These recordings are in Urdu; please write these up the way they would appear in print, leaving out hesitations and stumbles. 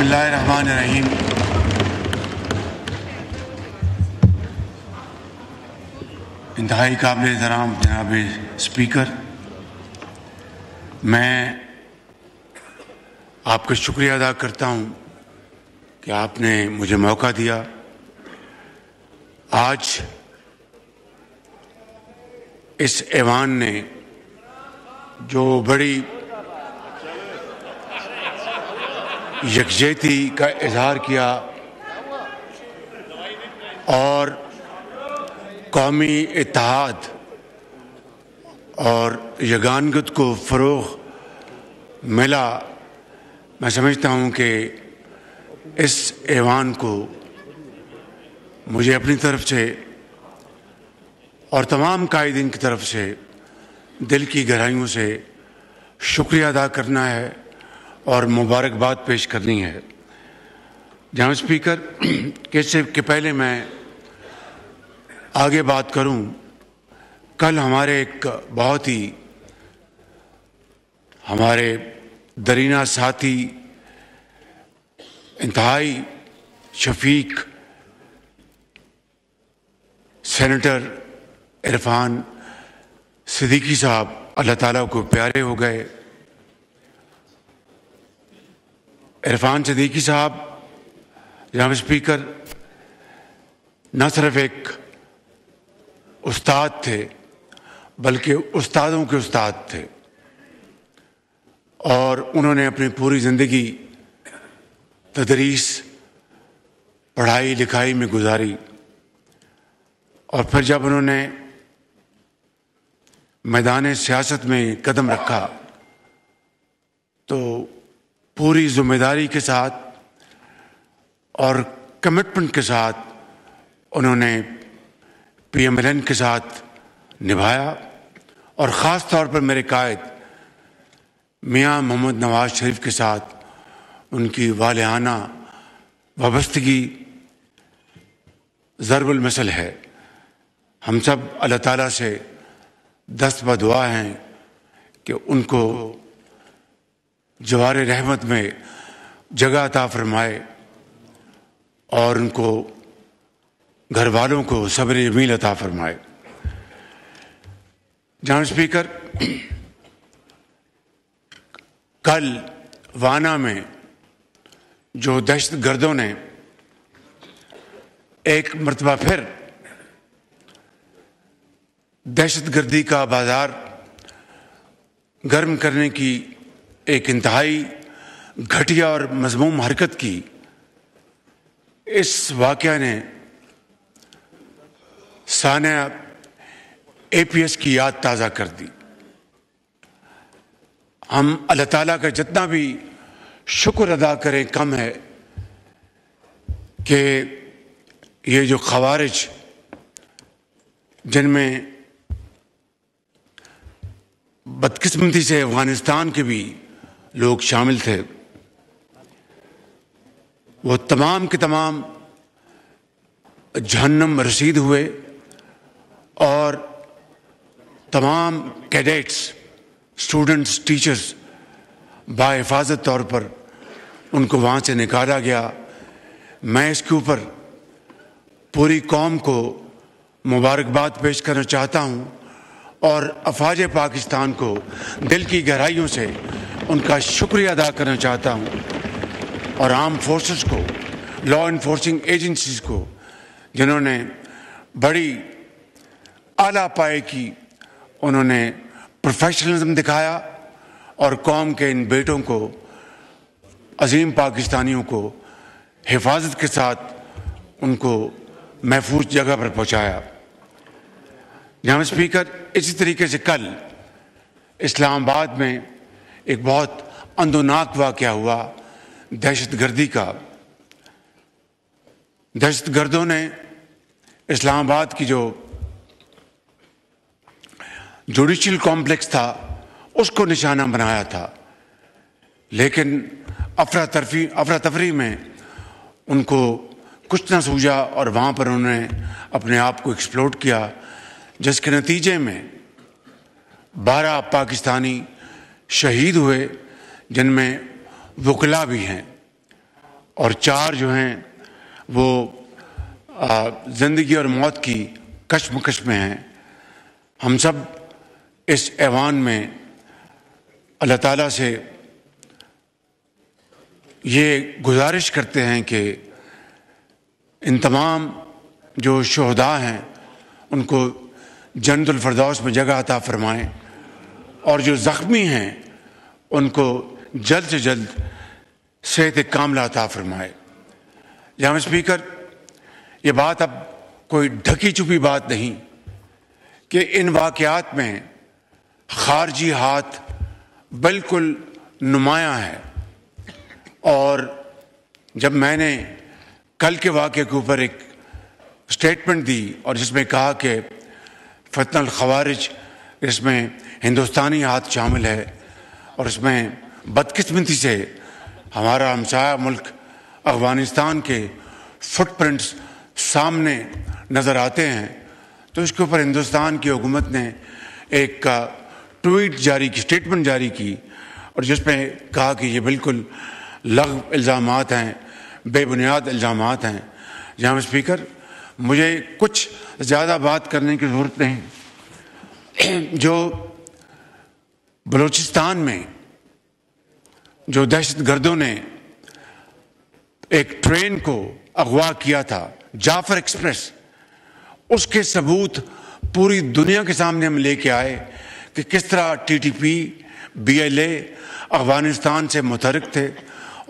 اللہ الرحمن الرحیم۔ انتہائی قابل احترام جناب اسپیکر، میں آپ کا شکریہ ادا کرتا ہوں کہ آپ نے مجھے موقع دیا۔ آج اس ایوان نے جو بڑی یکجہتی کا اظہار کیا اور قومی اتحاد اور یگانگت کو فروغ ملا، میں سمجھتا ہوں کہ اس ایوان کو مجھے اپنی طرف سے اور تمام قائدین کی طرف سے دل کی گہرائیوں سے شکریہ ادا کرنا ہے اور مبارکباد پیش کرنی ہے۔ جناب اسپیکر، کہ پہلے میں آگے بات کروں، کل ہمارے ایک بہت ہی ہمارے درینہ ساتھی انتہائی شفیق سینیٹر عرفان صدیقی صاحب اللہ تعالیٰ کو پیارے ہو گئے۔ عرفان صدیقی صاحب جناب اسپیکر نہ صرف ایک استاد تھے بلکہ استادوں کے استاد تھے، اور انہوں نے اپنی پوری زندگی تدریس، پڑھائی لکھائی میں گزاری، اور پھر جب انہوں نے میدان سیاست میں قدم رکھا تو پوری ذمہ داری کے ساتھ اور کمٹمنٹ کے ساتھ انہوں نے پی ایم ایل این کے ساتھ نبھایا، اور خاص طور پر میرے قائد میاں محمد نواز شریف کے ساتھ ان کی والہانہ وابستگی ضرب المثل ہے۔ ہم سب اللہ تعالیٰ سے دست بدعا ہیں کہ ان کو جوار رحمت میں جگہ عطا فرمائے اور ان کو گھر والوں کو صبر جمیل عطا فرمائے۔ جناب اسپیکر، کل وانا میں جو دہشت گردوں نے ایک مرتبہ پھر دہشت گردی کا بازار گرم کرنے کی ایک انتہائی گھٹیا اور مذموم حرکت کی، اس واقعہ نے سانحہ اے پی ایس کی یاد تازہ کر دی۔ ہم اللہ تعالیٰ کا جتنا بھی شکر ادا کریں کم ہے کہ یہ جو خوارج، جن میں بدقسمتی سے افغانستان کے بھی لوگ شامل تھے، وہ تمام کے تمام جہنم رسید ہوئے، اور تمام کیڈیٹس، اسٹوڈنٹس، ٹیچرز باحفاظت طور پر ان کو وہاں سے نکالا گیا۔ میں اس کے اوپر پوری قوم کو مبارکباد پیش کرنا چاہتا ہوں اور افواج پاکستان کو دل کی گہرائیوں سے ان کا شکریہ ادا کرنا چاہتا ہوں، اور آرم فورسز کو، لا انفورسنگ ایجنسیز کو، جنہوں نے بڑی اعلیٰ پائے کی انہوں نے پروفیشنلزم دکھایا اور قوم کے ان بیٹوں کو، عظیم پاکستانیوں کو حفاظت کے ساتھ ان کو محفوظ جگہ پر پہنچایا۔ جناب اسپیکر، اسی طریقے سے کل اسلام آباد میں ایک بہت اندوناک واقعہ ہوا دہشت گردی کا۔ دہشت گردوں نے اسلام آباد کی جو جوڈیشل کمپلیکس تھا اس کو نشانہ بنایا تھا، لیکن افراتفری میں ان کو کچھ نہ سوجا اور وہاں پر انہوں نے اپنے آپ کو ایکسپلوڈ کیا، جس کے نتیجے میں 12 پاکستانی شہید ہوئے، جن میں وکلاء بھی ہیں، اور 4 جو ہیں وہ زندگی اور موت کی کشمکش میں ہیں. ہم سب اس ایوان میں اللہ تعالیٰ سے یہ گزارش کرتے ہیں کہ ان تمام جو شہداء ہیں ان کو جنت الفردوس میں جگہ عطا فرمائیں، اور جو زخمی ہیں ان کو جلد سے جلد صحت کاملہ عطا فرمائے. جناب اسپیکر، یہ بات اب کوئی ڈھکی چھپی بات نہیں کہ ان واقعات میں خارجی ہاتھ بالکل نمایاں ہے. اور جب میں نے کل کے واقعے کے اوپر ایک اسٹیٹمنٹ دی اور جس میں کہا کہ فتنہ الخوارج اس میں ہندوستانی ہاتھ شامل ہے اور اس میں بدقسمتی سے ہمارا ہمسایہ ملک افغانستان کے فٹ پرنٹس سامنے نظر آتے ہیں، تو اس کے اوپر ہندوستان کی حکومت نے ایک ٹویٹ جاری کی، اسٹیٹمنٹ جاری کی، اور جس میں کہا کہ یہ بالکل لغو الزامات ہیں، بے بنیاد الزامات ہیں. جناب اسپیکر، مجھے کچھ زیادہ بات کرنے کی ضرورت نہیں. جو بلوچستان میں جو دہشت گردوں نے ایک ٹرین کو اغوا کیا تھا، جعفر ایکسپریس، اس کے ثبوت پوری دنیا کے سامنے ہم لے کے آئے کہ کس طرح T T P, B L A Afghanistan سے متحرک تھے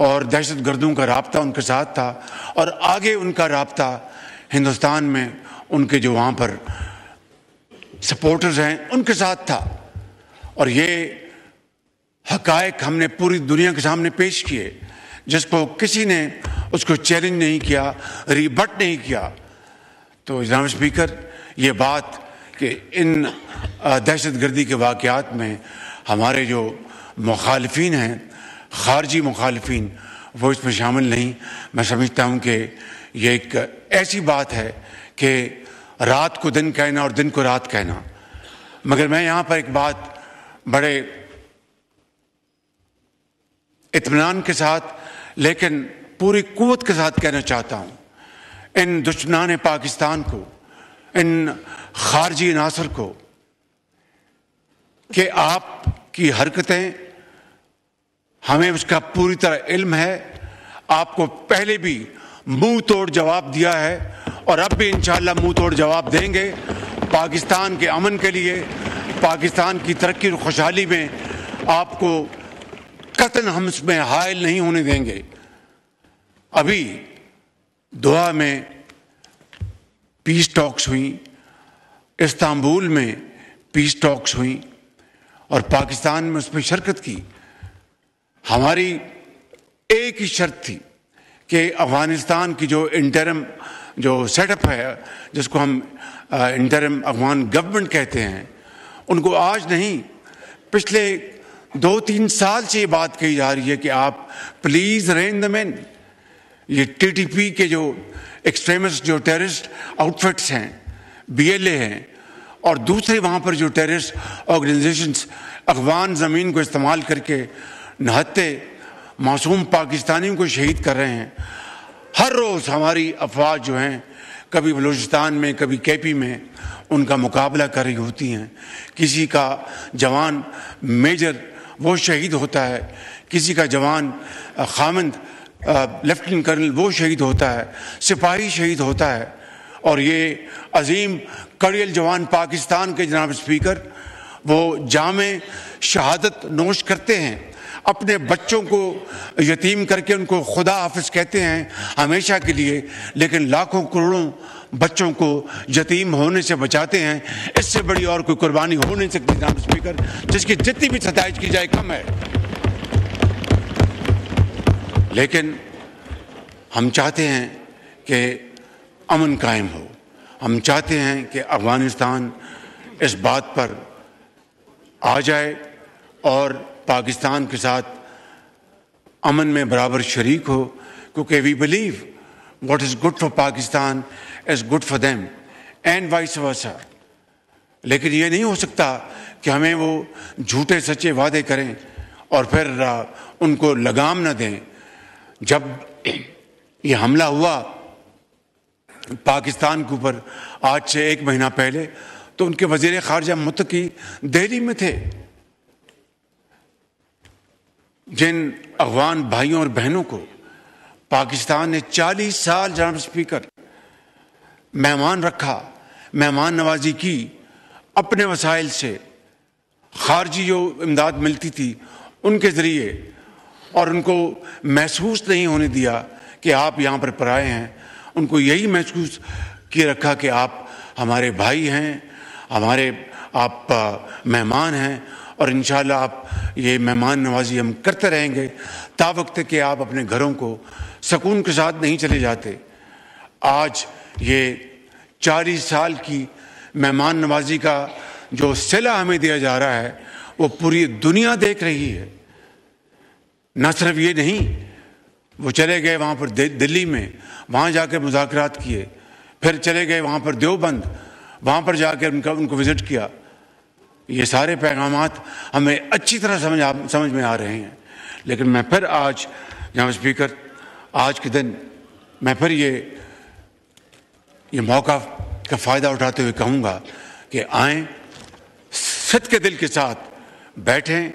اور دہشت گردوں کا رابطہ ان کے ساتھ تھا، اور آگے ان کا رابطہ ہندوستان میں ان کے جو وہاں پر سپورٹرز ہیں ان کے ساتھ تھا. اور یہ حقائق ہم نے پوری دنیا کے سامنے پیش کیے، جس کو کسی نے اس کو چیلنج نہیں کیا، ریبٹ نہیں کیا. تو جناب اسپیکر، یہ بات کہ ان دہشت گردی کے واقعات میں ہمارے جو مخالفین ہیں، خارجی مخالفین، وہ اس میں شامل نہیں. میں سمجھتا ہوں کہ یہ ایک ایسی بات ہے کہ رات کو دن کہنا اور دن کو رات کہنا. مگر میں یہاں پر ایک بات بڑے اطمینان کے ساتھ لیکن پوری قوت کے ساتھ کہنا چاہتا ہوں ان دشمنان پاکستان کو، ان خارجی عناصر کو، کہ آپ کی حرکتیں ہمیں اس کا پوری طرح علم ہے. آپ کو پہلے بھی منہ توڑ جواب دیا ہے اور اب بھی انشاءاللہ منہ توڑ جواب دیں گے. پاکستان کے امن کے لیے، پاکستان کی ترقی اور خوشحالی میں آپ کو قطعاً ہم اس میں حائل نہیں ہونے دیں گے. ابھی دوحہ میں پیس ٹاکس ہوئیں، استنبول میں پیس ٹاکس ہوئیں اور پاکستان میں اس میں شرکت کی. ہماری ایک ہی شرط تھی کہ افغانستان کی جو انٹرم جو سیٹ اپ ہے، جس کو ہم انٹرم افغان گورنمنٹ کہتے ہیں، ان کو آج نہیں، پچھلے 2-3 سال سے یہ بات کہی جا رہی ہے کہ آپ پلیز رین دم ان. یہ ٹی ٹی پی کے جو ایکسٹریمسٹ، جو ٹیررسٹ آؤٹ فٹس ہیں، بی ایل اے ہیں، اور دوسرے وہاں پر جو ٹیررسٹ آرگنائزیشنز افغان زمین کو استعمال کر کے نہتے معصوم پاکستانیوں کو شہید کر رہے ہیں. ہر روز ہماری افواج جو ہیں، کبھی بلوچستان میں، کبھی کے پی میں، ان کا مقابلہ کر رہی ہوتی ہیں. کسی کا جوان میجر وہ شہید ہوتا ہے، کسی کا جوان خامند لیفٹیننٹ کرنل وہ شہید ہوتا ہے، سپاہی شہید ہوتا ہے. اور یہ عظیم کڑیل جوان پاکستان کے جناب اسپیکر، وہ جام شہادت نوش کرتے ہیں، اپنے بچوں کو یتیم کر کے ان کو خدا حافظ کہتے ہیں ہمیشہ کے لیے، لیکن لاکھوں کروڑوں بچوں کو یتیم ہونے سے بچاتے ہیں. اس سے بڑی اور کوئی قربانی ہو نہیں سکتی جناب اسپیکر، جس کی جتنی بھی ستائش کی جائے کم ہے. لیکن ہم چاہتے ہیں کہ امن قائم ہو. ہم چاہتے ہیں کہ افغانستان اس بات پر آ جائے اور پاکستان کے ساتھ امن میں برابر شریک ہو، کیونکہ we believe what is good for Pakistan is good for them and vice versa. لیکن یہ نہیں ہو سکتا کہ ہمیں وہ جھوٹے سچے وعدے کریں اور پھر ان کو لگام نہ دیں. جب یہ حملہ ہوا پاکستان کے اوپر آج سے 1 مہینہ پہلے، تو ان کے وزیر خارجہ متقی دہلی میں تھے. جن افغان بھائیوں اور بہنوں کو پاکستان نے 40 سال جناب اسپیکر مہمان رکھا، مہمان نوازی کی، اپنے وسائل سے خارجی جو امداد ملتی تھی ان کے ذریعے، اور ان کو محسوس نہیں ہونے دیا کہ آپ یہاں پر پرائے ہیں. ان کو یہی محسوس کیے رکھا کہ آپ ہمارے بھائی ہیں، آپ مہمان ہیں، اور انشاءاللہ آپ یہ مہمان نوازی ہم کرتے رہیں گے تا وقت کہ آپ اپنے گھروں کو سکون کے ساتھ نہیں چلے جاتے. آج یہ 40 سال کی مہمان نوازی کا جو صلہ ہمیں دیا جا رہا ہے وہ پوری دنیا دیکھ رہی ہے. نہ صرف یہ نہیں، وہ چلے گئے وہاں پر دلی میں، وہاں جا کے مذاکرات کیے، پھر چلے گئے وہاں پر دیوبند، وہاں پر جا کے ان کو وزٹ کیا. یہ سارے پیغامات ہمیں اچھی طرح سمجھ میں آ رہے ہیں. لیکن میں پھر آج جناب اسپیکر، آج کے دن میں پھر یہ موقع کا فائدہ اٹھاتے ہوئے کہوں گا کہ آئیں، صدق کے دل کے ساتھ بیٹھیں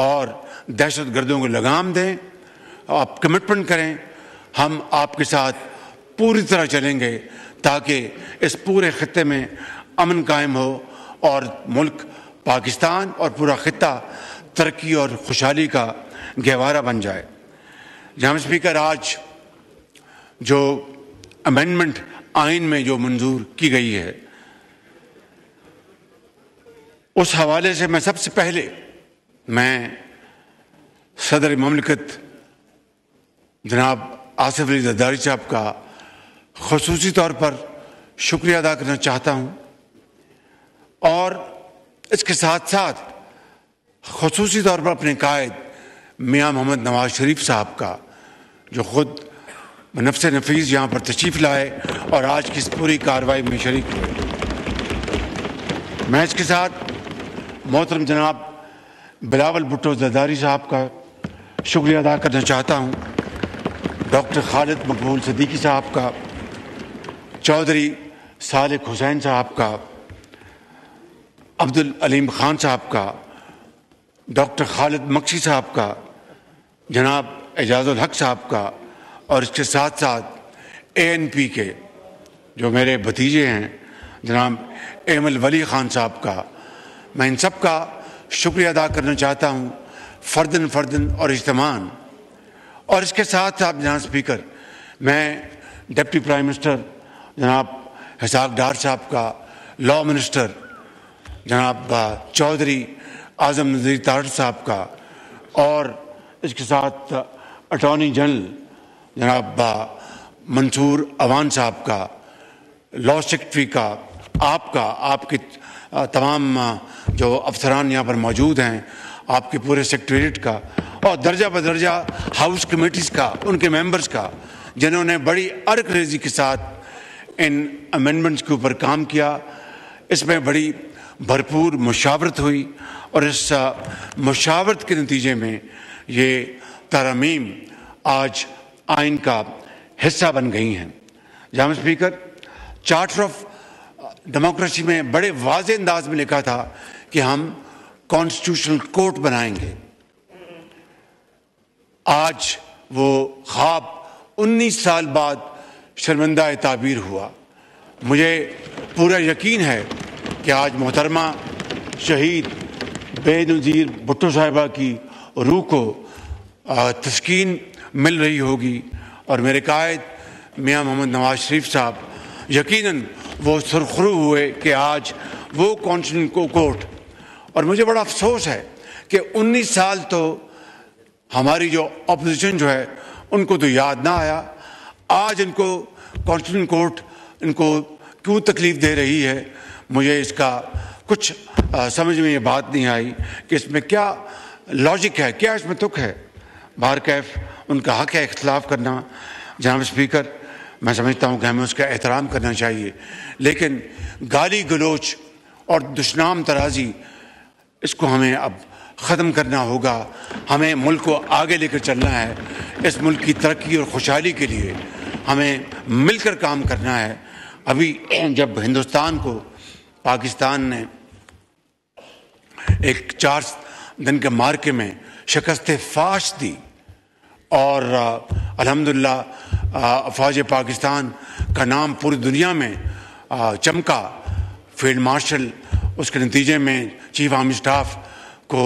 اور دہشت گردوں کو لگام دیں. آپ کمٹمنٹ کریں، ہم آپ کے ساتھ پوری طرح چلیں گے تاکہ اس پورے خطے میں امن قائم ہو اور ملک پاکستان اور پورا خطہ ترقی اور خوشحالی کا گہوارہ بن جائے. جناب اسپیکر، آج جو امینڈمنٹ آئین میں جو منظور کی گئی ہے، اس حوالے سے میں سب سے پہلے صدر مملکت جناب آصف علی زرداری صاحب کا خصوصی طور پر شکریہ ادا کرنا چاہتا ہوں، اور اس کے ساتھ ساتھ خصوصی طور پر اپنے قائد میاں محمد نواز شریف صاحب کا، جو خود بنفس نفیس یہاں پر تشریف لائے اور آج کی اس پوری کارروائی میں شریک ہوئے. میں اس کے ساتھ محترم جناب بلاول بھٹو زرداری صاحب کا شکریہ ادا کرنا چاہتا ہوں، ڈاکٹر خالد مقبول صدیقی صاحب کا، چودھری صالح حسین صاحب کا، عبدالعلیم خان صاحب کا، ڈاکٹر خالد مکشی صاحب کا، جناب اعجاز الحق صاحب کا، اور اس کے ساتھ ساتھ ANP کے جو میرے بھتیجے ہیں جناب ایمل ولی خان صاحب کا. میں ان سب کا شکریہ ادا کرنا چاہتا ہوں فرداً اور اجتماعاً. اور اس کے ساتھ ساتھ جناب اسپیکر، میں ڈپٹی پرائم منسٹر جناب اسحاق ڈار صاحب کا، لاء منسٹر جناب چودھری اعظم نذیر تارڑ صاحب کا، اور اس کے ساتھ اٹارنی جنرل جناب منصور اوان صاحب کا، لاء سیکرٹری کا، آپ کے تمام جو افسران یہاں پر موجود ہیں، آپ کے پورے سیکریٹریٹ کا، اور درجہ بدرجہ ہاؤس کمیٹیز کا، ان کے ممبرز کا، جنہوں نے بڑی ارک ریزی کے ساتھ ان امینڈمنٹس کے اوپر کام کیا. اس میں بڑی بھرپور مشاورت ہوئی، اور اس مشاورت کے نتیجے میں یہ ترامیم آج آئین کا حصہ بن گئی ہیں. جناب اسپیکر، چارٹر آف ڈیموکریسی میں بڑے واضح انداز میں لکھا تھا کہ ہم کانسٹیٹیوشنل کورٹ بنائیں گے. آج وہ خواب 19 سال بعد شرمندہ تعبیر ہوا. مجھے پورا یقین ہے کہ آج محترمہ شہید بے نظیر بھٹو صاحبہ کی روح کو تسکین مل رہی ہوگی، اور میرے قائد میاں محمد نواز شریف صاحب یقیناً وہ سرخرو ہوئے کہ آج وہ کانسٹیٹیوشنل کورٹ. اور مجھے بڑا افسوس ہے کہ 19 سال تو ہماری جو اپوزیشن جو ہے ان کو تو یاد نہ آیا. آج ان کو کانسٹیٹیوشنل کورٹ ان کو کیوں تکلیف دے رہی ہے، مجھے اس کا کچھ سمجھ میں یہ بات نہیں آئی کہ اس میں کیا لاجک ہے، کیا اس میں تک ہے. بہرکیف ان کا حق ہے اختلاف کرنا. جناب اسپیکر، میں سمجھتا ہوں کہ ہمیں اس کا احترام کرنا چاہیے، لیکن گالی گلوچ اور دشنام ترازی اس کو ہمیں اب ختم کرنا ہوگا. ہمیں ملک کو آگے لے کر چلنا ہے. اس ملک کی ترقی اور خوشحالی کے لیے ہمیں مل کر کام کرنا ہے۔ ابھی جب ہندوستان کو پاکستان نے ایک 4 دن کے معرکے میں شکست فاش دی اور الحمدللہ افواج پاکستان کا نام پوری دنیا میں چمکا، فیلڈ مارشل اس کے نتیجے میں چیف آرمی اسٹاف کو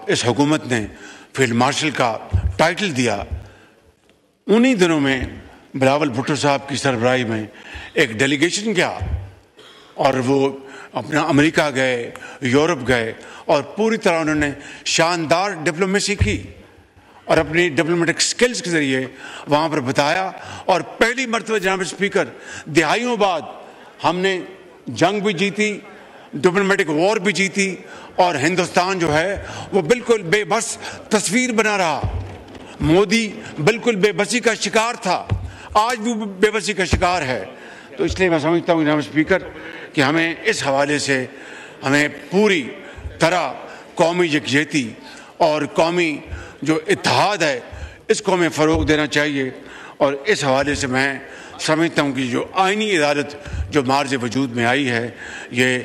اس حکومت نے فیلڈ مارشل کا ٹائٹل دیا، انہی دنوں میں بلاول بھٹو صاحب کی سربراہی میں ایک ڈیلیگیشن گیا اور وہ اپنا امریکہ گئے، یورپ گئے اور پوری طرح انہوں نے شاندار ڈپلومیسی کی اور اپنی ڈپلومیٹک سکلز کے ذریعے وہاں پر بتایا۔ اور پہلی مرتبہ جناب اسپیکر دہائیوں بعد ہم نے جنگ بھی جیتی، ڈپلومیٹک وار بھی جیتی، اور ہندوستان جو ہے وہ بالکل بے بس تصویر بنا رہا۔ مودی بالکل بے بسی کا شکار تھا، آج بھی بے بسی کا شکار ہے۔ تو اس لیے میں سمجھتا ہوں جناب اسپیکر کہ ہمیں اس حوالے سے ہمیں پوری طرح قومی یکجہتی اور قومی جو اتحاد ہے اس کو ہمیں فروغ دینا چاہیے۔ اور اس حوالے سے میں سمجھتا ہوں کہ جو آئینی عدالت جو مارج وجود میں آئی ہے، یہ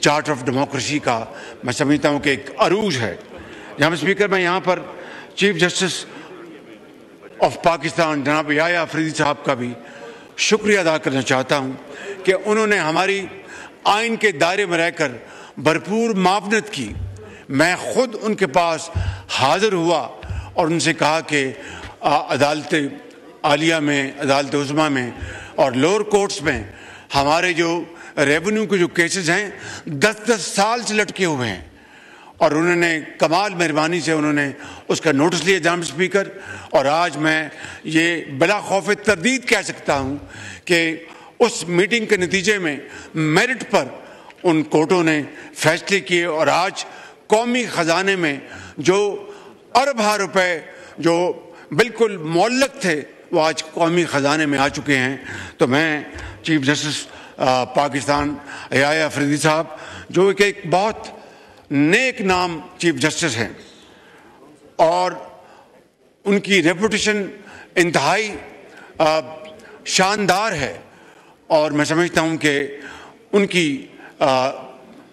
چارٹر آف ڈیموکریسی کا میں سمجھتا ہوں کہ ایک عروج ہے۔ جناب اسپیکر، میں یہاں پر چیف جسٹس آف پاکستان جناب یحییٰ افریدی صاحب کا بھی شکریہ ادا کرنا چاہتا ہوں کہ انہوں نے ہماری آئین کے دائرے میں رہ کر بھرپور معاونت کی۔ میں خود ان کے پاس حاضر ہوا اور ان سے کہا کہ عدالت عالیہ میں، عدالت عظمیٰ میں اور لوور کورٹس میں ہمارے جو ریونیو کے جو کیسز ہیں 10 سال سے لٹکے ہوئے ہیں، اور انہوں نے کمال مہربانی سے انہوں نے اس کا نوٹس لیا جناب اسپیکر۔ اور آج میں یہ بلا خوف تردید کہہ سکتا ہوں کہ اس میٹنگ کے نتیجے میں میرٹ پر ان کورٹوں نے فیصلے کیے، اور آج قومی خزانے میں جو اربوں روپے جو بالکل معلق تھے وہ آج قومی خزانے میں آ چکے ہیں۔ تو میں چیف جسٹس پاکستان یحییٰ افریدی صاحب جو کہ ایک بہت نیک نام چیف جسٹس ہیں اور ان کی ریپوٹیشن انتہائی شاندار ہے، اور میں سمجھتا ہوں کہ ان کی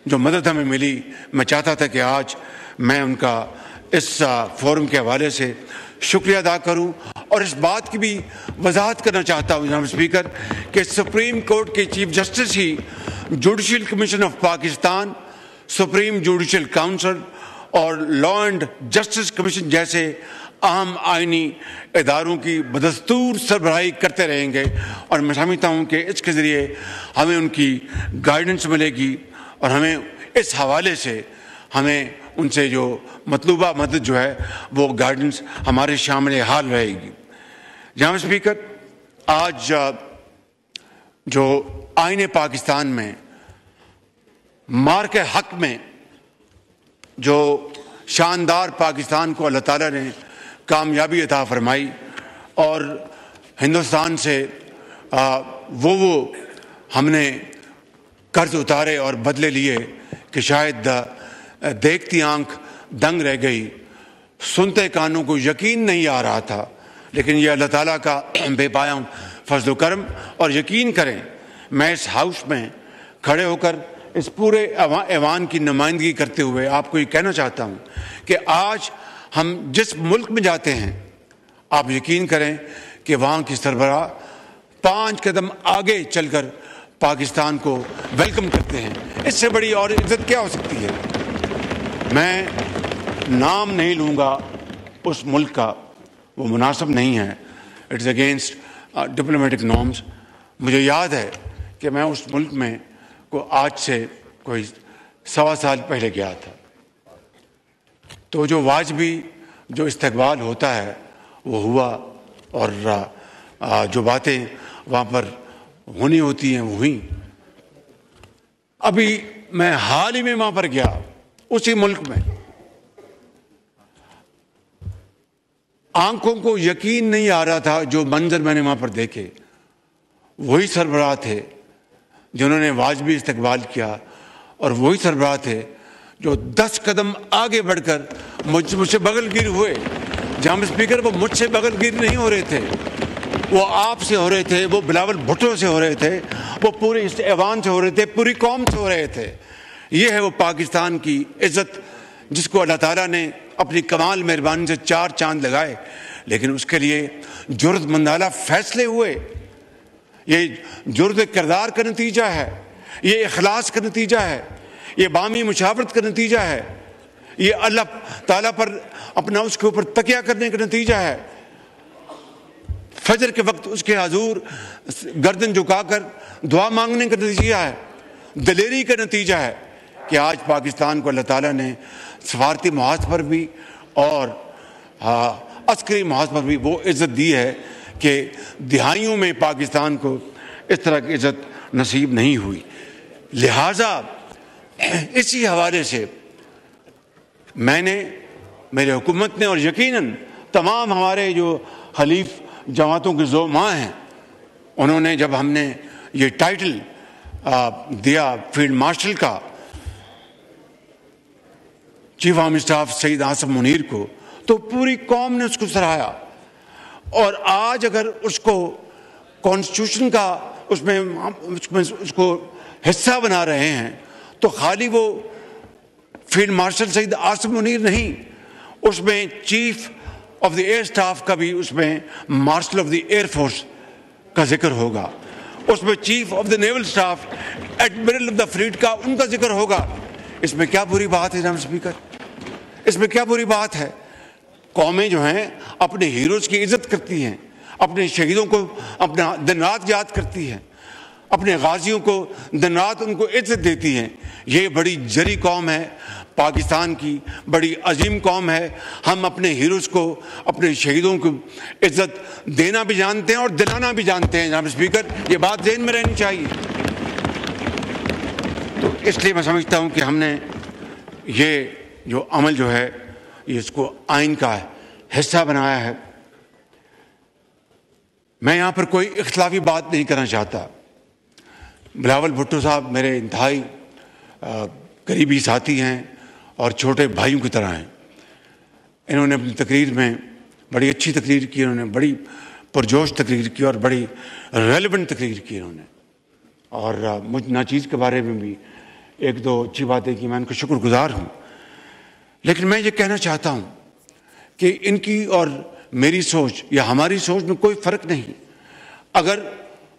جو مدد ہمیں ملی، میں چاہتا تھا کہ آج میں ان کا اس فورم کے حوالے سے شکریہ ادا کروں، اور اس بات کی بھی وضاحت کرنا چاہتا ہوں جناب اسپیکر کہ سپریم کورٹ کے chief justice he judicial commission of Pakistan, supreme judicial council اور لا اینڈ جسٹس کمیشن جیسے اہم آئینی اداروں کی بدستور سربراہی کرتے رہیں گے، اور میں سمجھتا ہوں کہ اس کے ذریعے ہمیں ان کی گائیڈنس ملے گی، اور ہمیں اس حوالے سے ہمیں ان سے جو مطلوبہ مدد جو ہے وہ گائیڈنس ہمارے شامل حال رہے گی۔ جناب اسپیکر، آج جو آئین پاکستان میں مارکے حق میں جو شاندار پاکستان کو اللہ تعالیٰ نے کامیابی عطا فرمائی، اور ہندوستان سے وہ ہم نے قرض اتارے اور بدلے لیے کہ شاید دیکھتی آنکھ دنگ رہ گئی، سنتے کانوں کو یقین نہیں آ رہا تھا، لیکن یہ اللہ تعالیٰ کا بے پایہ فضل و کرم۔ اور یقین کریں، میں اس ہاؤس میں کھڑے ہو کر اس پورے ایوان کی نمائندگی کرتے ہوئے آپ کو یہ کہنا چاہتا ہوں کہ آج ہم جس ملک میں جاتے ہیں، آپ یقین کریں کہ وہاں کی سربراہ 5 قدم آگے چل کر پاکستان کو ویلکم کرتے ہیں۔ اس سے بڑی اور عزت کیا ہو سکتی ہے؟ میں نام نہیں لوں گا اس ملک کا، وہ مناسب نہیں ہے، اٹس اگینسٹ ڈپلومیٹک نارمز۔ مجھے یاد ہے کہ میں اس ملک میں کو آج سے کوئی 1.25 سال پہلے گیا تھا، تو جو واجبی جو استقبال ہوتا ہے وہ ہوا، اور جو باتیں وہاں پر ہونی ہوتی ہیں وہ ہوئیں۔ ابھی میں حال ہی میں وہاں پر گیا، اسی ملک میں، آنکھوں کو یقین نہیں آ رہا تھا جو منظر میں نے وہاں پر دیکھے۔ وہی سربراہ تھے جنہوں نے واجبی استقبال کیا، اور وہی سربراہ تھے جو 10 قدم آگے بڑھ کر مجھ سے بغل گیر ہوئے۔ جناب اسپیکر، وہ مجھ سے بغل گیر نہیں ہو رہے تھے، وہ آپ سے ہو رہے تھے, وہ بلاول بھٹو سے ہو رہے تھے, وہ پورے اس ایوان سے ہو رہے تھے, پوری قوم سے ہو رہے تھے. یہ ہے وہ پاکستان کی عزت جس کو اللہ تعالیٰ نے اپنی کمال مہربانی سے 4 چاند لگائے, لیکن اس کے لیے جرأت مندانہ فیصلے ہوئے. یہ جرأت کردار کا نتیجہ ہے, یہ اخلاص کا نتیجہ ہے, یہ بامی مشاورت کا نتیجہ ہے, یہ اللہ تعالیٰ پر اپنا اس کے اوپر تکیہ کرنے کا نتیجہ ہے. فجر کے وقت اس کے حضور گردن جھکا کر دعا مانگنے کا نتیجہ ہے, دلیری کا نتیجہ ہے کہ آج پاکستان کو اللہ تعالیٰ نے سفارتی محاذ پر بھی اور عسکری محاذ پر بھی وہ عزت دی ہے کہ دہائیوں میں پاکستان کو اس طرح کی عزت نصیب نہیں ہوئی. لہٰذا اسی حوالے سے میں نے, میرے حکومت نے اور یقیناً تمام ہمارے جو حلیف جماعتوں کے زعماء ہیں, انہوں نے جب ہم نے یہ ٹائٹل دیا فیلڈ مارشل کا چیف آرمی اسٹاف سعید عاصم منیر کو, تو پوری قوم نے اس کو سراہا. اور آج اگر اس کو کانسٹیٹیوشن کا اس کو حصہ بنا رہے ہیں تو خالی وہ فیلڈ مارشل سعید عاصم منیر نہیں, اس میں chief of the air staff کا بھی, اس میں martial of the air force کا ذکر ہوگا, اس میں chief of the naval staff admiral of the flat کا ان کا ذکر ہوگا. اس میں کیا بری بات ہے جناب اسپیکر؟ اس میں کیا بری بات ہے؟ قومیں جو ہیں اپنے ہیروز کی عزت کرتی ہیں, اپنے شہیدوں کو اپنا دن رات یاد کرتی ہیں, اپنے غازیوں کو دن رات ان کو عزت دیتی ہیں. یہ بڑی جری قوم ہے, پاکستان کی بڑی عظیم قوم ہے. ہم اپنے ہیروز کو, اپنے شہیدوں کو عزت دینا بھی جانتے ہیں اور دلانا بھی جانتے ہیں جناب اسپیکر, یہ بات ذہن میں رہنی چاہیے. تو اس لیے میں سمجھتا ہوں کہ ہم نے یہ جو عمل جو ہے یہ اس کو آئین کا حصہ بنایا ہے. میں یہاں پر کوئی اختلافی بات نہیں کرنا چاہتا. بلاول بھٹو صاحب میرے انتہائی قریبی ساتھی ہیں اور چھوٹے بھائیوں کی طرح ہیں. انہوں نے اپنی تقریر میں بڑی اچھی تقریر کی, انہوں نے بڑی پرجوش تقریر کی اور بڑی ریلیونٹ تقریر کی انہوں نے, اور مجھ ناچیز کے بارے میں بھی 1-2 اچھی باتیں کی. میں ان کا شکر گزار ہوں. لیکن میں یہ کہنا چاہتا ہوں کہ ان کی اور میری سوچ یا ہماری سوچ میں کوئی فرق نہیں. اگر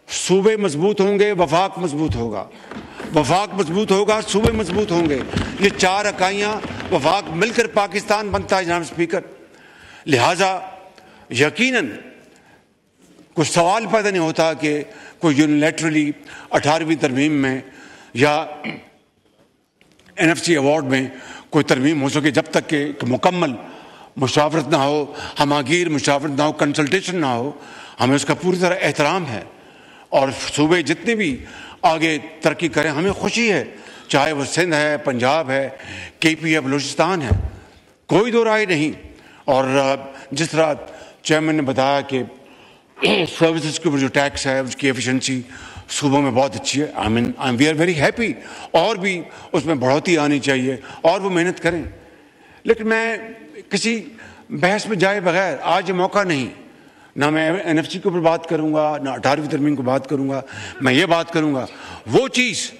صوبے مضبوط ہوں گے وفاق مضبوط ہوگا, وفاق مضبوط ہوگا صوبے مضبوط ہوں گے. یہ 4 اکائیاں وفاق مل کر پاکستان بنتا ہے جناب اسپیکر. لہٰذا یقیناً کچھ سوال پیدا نہیں ہوتا کہ کوئی یونیلیٹرلی 18ویں ترمیم میں یا NFC ایوارڈ میں کوئی ترمیم ہو سکے جب تک کہ مکمل مشاورت نہ ہو, ہماگیر مشاورت نہ ہو, کنسلٹیشن نہ ہو. ہمیں اس کا پوری طرح احترام ہے اور صوبے جتنے بھی آگے ترقی کریں ہمیں خوشی ہے, چاہے وہ سندھ ہے, پنجاب ہے, KP ہے, بلوچستان ہے, کوئی دو رائے نہیں. اور جس طرح چیئرمین نے بتایا کہ سروسز کے اوپر جو ٹیکس ہے اس کی ایفیشنسی صوبوں میں بہت اچھی ہے. وی آر ویری ہیپی, اور بھی اس میں بڑھوتی آنی چاہیے اور وہ محنت کریں. لیکن میں کسی بحث میں جائے بغیر آج موقع نہیں, نہ میں NFC کے اوپر بات کروں گا, نہ 18ویں ترمیم کو بات کروں گا. میں یہ بات کروں گا وہ چیز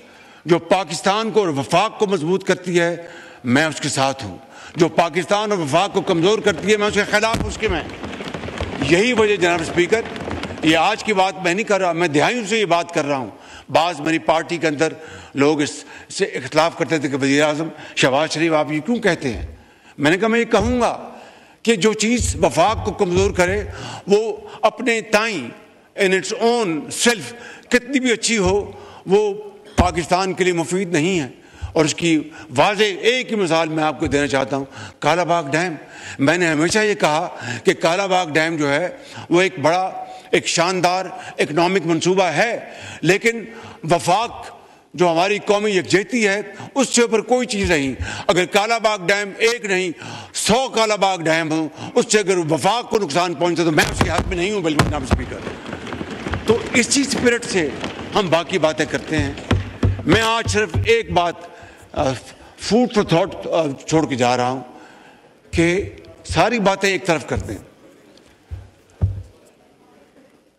جو پاکستان کو اور وفاق کو مضبوط کرتی ہے میں اس کے ساتھ ہوں, جو پاکستان اور وفاق کو کمزور کرتی ہے میں اس کے خلاف ہوں. اس کے میں یہی وجہ جناب اسپیکر, یہ آج کی بات میں نہیں کر رہا, میں دہائیوں سے یہ بات کر رہا ہوں. بعض میری پارٹی کے اندر لوگ اس سے اختلاف کرتے تھے کہ وزیر اعظم شہباز شریف آپ یہ کیوں کہتے ہیں. میں نے کہا میں یہ کہوں گا کہ جو چیز وفاق کو کمزور کرے وہ اپنے تائیں ان اٹس اون سیلف کتنی بھی اچھی ہو وہ پاکستان کے لیے مفید نہیں ہے. اور اس کی واضح ایک ہی مثال میں آپ کو دینا چاہتا ہوں, کالا باغ ڈیم. میں نے ہمیشہ یہ کہا کہ کالا باغ ڈیم جو ہے وہ ایک بڑا ایک شاندار اکنامک منصوبہ ہے, لیکن وفاق جو ہماری قومی یکجہتی ہے اس سے اوپر کوئی چیز نہیں. اگر کالا باغ ڈیم ایک نہیں 100 کالا باغ ڈیم ہوں, اس سے اگر وفاق کو نقصان پہنچے تو میں اس کے حق میں نہیں ہوں. بلکہ جناب اسپیکر, تو اسی اسپرٹ سے ہم باقی باتیں کرتے ہیں. میں آج صرف ایک بات فوڈ فار تھاٹ چھوڑ کے جا رہا ہوں کہ ساری باتیں ایک طرف کر دیں.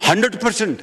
100%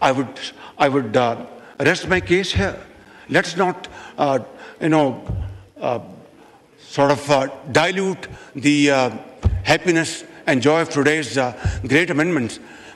I would rest my case here. Let's not sort of dilute the happiness and joy of today's great amendments.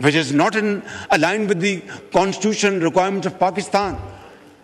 which is not in aligned with the constitution requirements of Pakistan.